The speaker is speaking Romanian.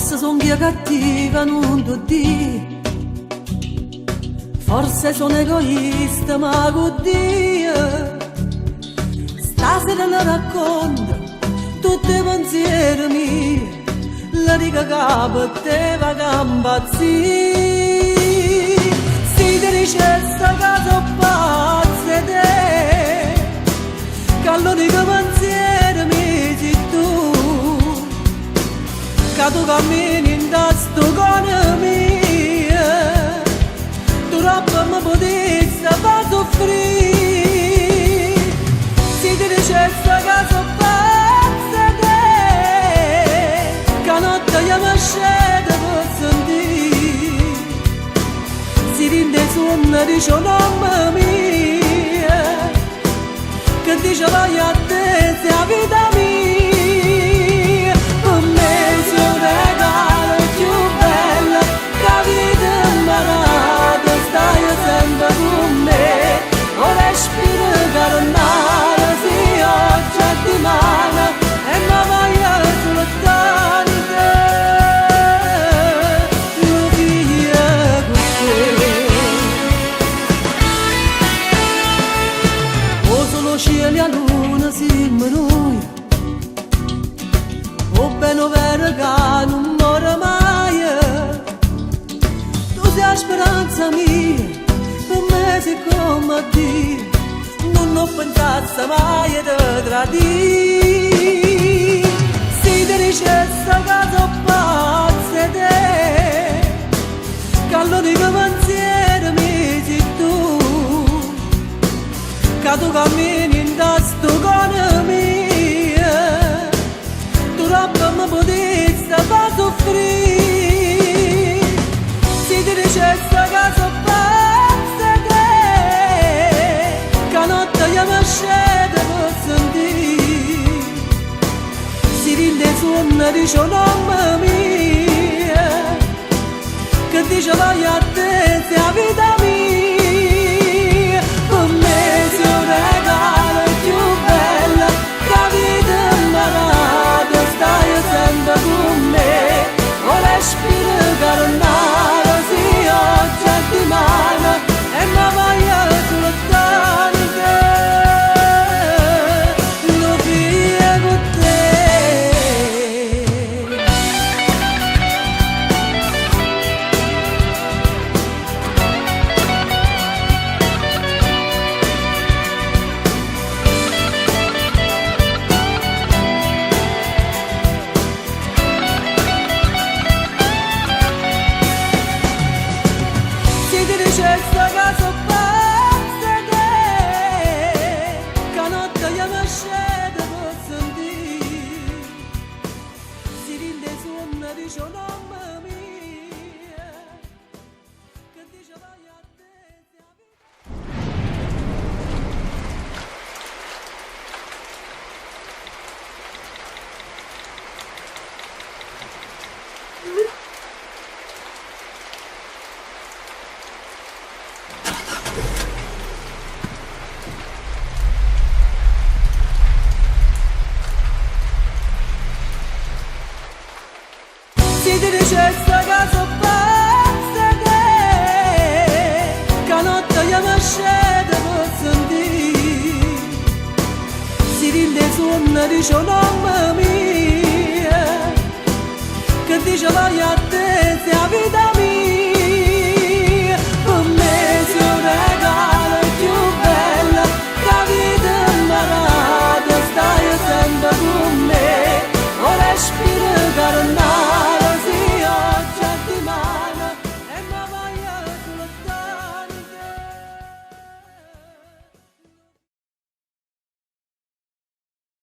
Forse son io cattiva, non ti dico. Forse sono egoista, ma con Dio stasera le racconto tutti i pensieri miei. La dica che te va impazzire. Si ti dice sta casa pazza te, che l'unico pensiero mi sei tu, che tu cammini in sto cuore mio, tu troppo mi potessi far soffrire. Si ti dice sta casa pazza te, che notte io mi scendo per sentire, si rinde suona dice un'amma mia, che dice vai a te sei la vita mia. Per me sei un regalo più bello che la vita imparata, stai sempre con me, un respiro carnale, se oggi è di mano e mi voglio soltanto io via con te. O solo cielo e luna siamo noi, o bene o vero che non muore mai. Tu sei la speranza mia, per me sei come a Dio, non ho pensato mai di tradire. Si ti dice sta casa pazza te, che l'unico pensiero mi sei tu, che tu cammini in sto cuore mio, tu troppo mi potessi far soffrire. Si ti dice sta casa pazza te, che notte io mi scendo per sentire, si rinde suona dice un'amma mia, che dice vai a te sei la vita mia. Per me sei un regalo più bello che la vita imparata, stai sempre con me, un respiro carnale, se oggi è di mano e mi voglio soltanto lo via con te. Si ti dice sta casa pazza te, che notte io mi scendo per sentire, si rinde suona dice un'amma mia, che dice vai a te sei la vita. Si ti dice sta casa pazza te, che notte io mi scendo per sentire, si rinde suona dice un'amma mia,